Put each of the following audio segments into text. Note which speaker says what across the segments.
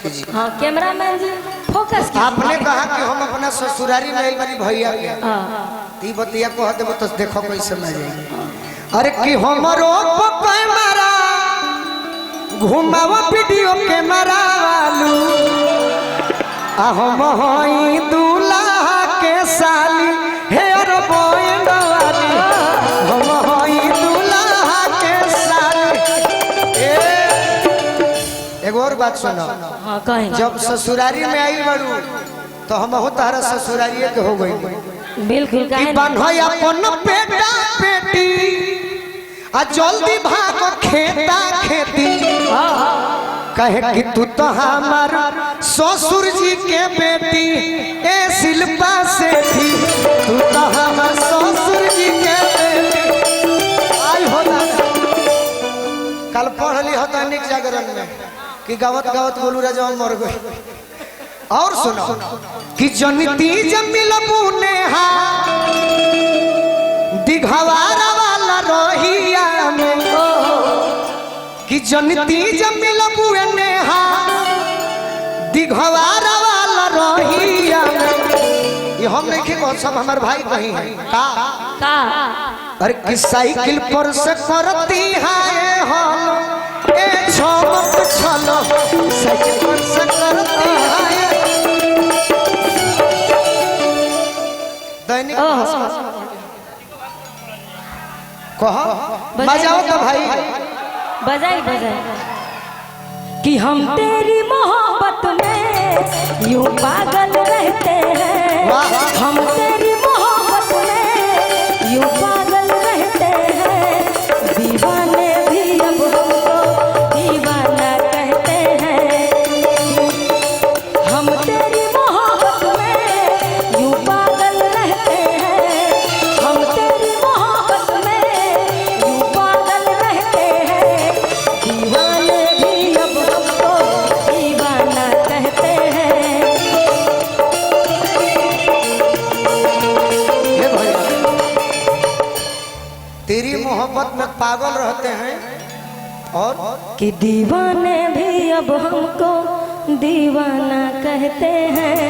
Speaker 1: कीजिए।
Speaker 2: हाँ कैमरामैन जी फोकस कीजिए।
Speaker 1: आपने कहा कि हम अपना ससुरारी में आइल बानी भैया के, बतिया कह देबो तो देखो कैसे मैं जाएगी। अरे कि हमरो कैमरा घुमावा वीडियो कैमरा वालू आ हम होई दूल्हा के साली हेयर बॉयंड वाली हम होई दूल्हा के साली। एगो और बात सुनो।
Speaker 2: हाँ कहें।
Speaker 1: जब ससुरारी में आई बड़ू तो हम हो तारा ससुरारिये के हो गई।
Speaker 2: बिल्कुल
Speaker 1: कि बन्हई अपन बेटा बेटी आ जल्दी भाग खेता खेती कहे कि तू तो हमार ससुर जी के बेटी ए शिल्पा सेठी तू तो हमार ससुर जी के बेटी। आई हो कल पढ़ली हो दैनिक जागरण में कि गावत गावत बोलू राजा मर गई। और सुनो कि जनती जमिल बुनेहा दिघवारा वाला रोहिया में कि जनती जमिल बुनेहा दिघवारा वाला रोहिया में। ये हम नहीं कह सब हमारे भाई कहीं हैं का अरे कि साइकिल पर से करती है हम ए छमक छलो साइकिल पर से करती है दैनिक कहो बजाओ तो भाई
Speaker 2: बजाई बजाई कि हम तेरी मोहब्बत में यूं पागल रहते हैं हम तेरी मोहब्बत में यूं पागल रहते हैं दीवाने भी अब हमको दीवाना कहते हैं हम तेरी मोहब्बत में यूं पागल रहते हैं हम तेरी मोहब्बत में यूं पागल रहते हैं दीवाने भी अब हमको दीवाना कहते हैं।
Speaker 1: तेरी मोहब्बत में पागल रहते हैं और
Speaker 2: कि दीवाने भी अब हमको दीवाना कहते हैं।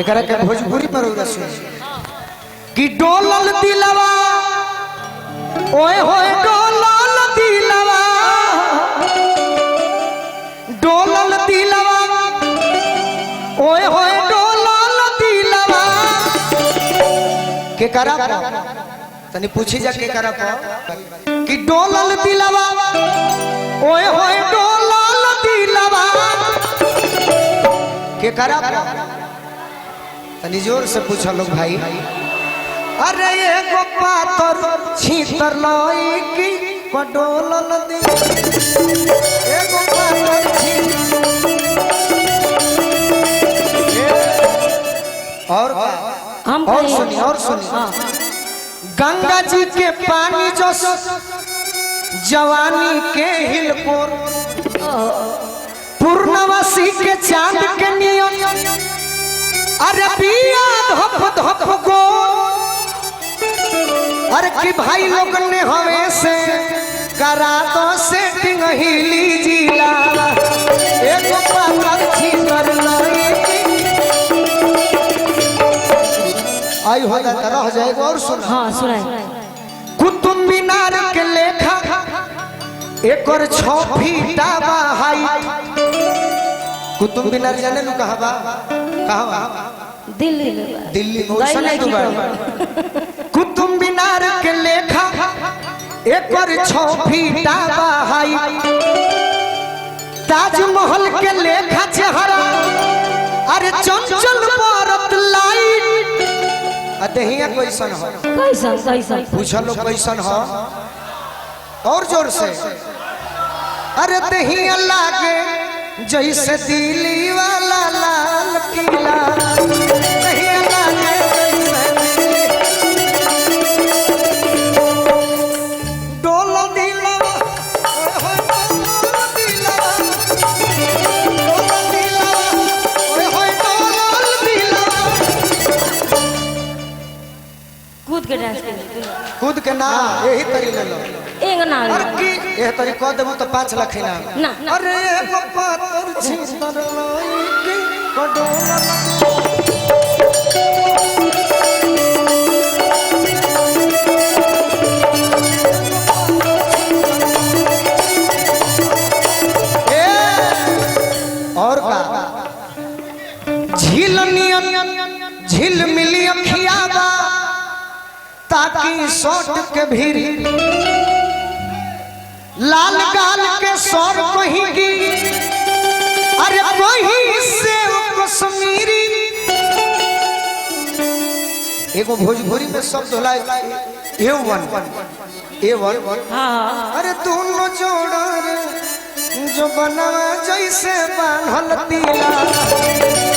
Speaker 1: एकरा के भोजपुरी में रोगा सुन कि डोलल दिलवा ओए होए डोलल दिलवा डोलल दिलवा ओए होए डोलल दिलवा के करा तनी पूछी जा के करा कि डोलल दिलवा ओए होए डोलल दिलवा के करा तनी जोर से पूछो लोग भाई। अरे ये गोपा तोर छीतर लई की पडोलल दी ए गोपा तोर और सुनी गंगा जी के पानी जो जवानी के हिलपुर पूर्णवासी के चांद के नियम अरे पिया धप धप गो अरे कि भाई लोग ने हमें से करा दो सेटिंग हिली जिला एक पक्षी कर आई हो जाता रह जाएगा। और सुन
Speaker 2: हाँ सुनाए
Speaker 1: कुतुब मीनार के लेखा एक और 6 फीटा हाई कुतुब मीनार जाने लू कहाँ बा
Speaker 2: दिल्ली
Speaker 1: दिल्ली कुतुब मीनार के लेखा एक और 6 फीटा हाई ताजमहल के लेखा चेहरा अरे चंचल भारत लाइट अतहिया कैसन हो
Speaker 2: कैसन कैसन
Speaker 1: पूछो लोग कैसन हो और जोर से अरे दहिया लागे जैसे दिल्ली वाला लाल किला दहिया लागे डोल दिला
Speaker 2: कूद के डांस
Speaker 1: कूद के ना यही तरी ले लो
Speaker 2: एक ना
Speaker 1: अरे की यह तरी कह देबो तो 5 लाख ना
Speaker 2: ना
Speaker 1: अरे गोपा तोर छी और का झील झील मिली अखियाबा ताकि सोट के भीड़ लाल गाल के सौर कहीं अरे वही से कश्मीरी एगो भोजपुरी में शब्द होला ए1
Speaker 2: हाँ
Speaker 1: अरे दोनों जोड़ा रे जो बनवा जैसे बांधल तीला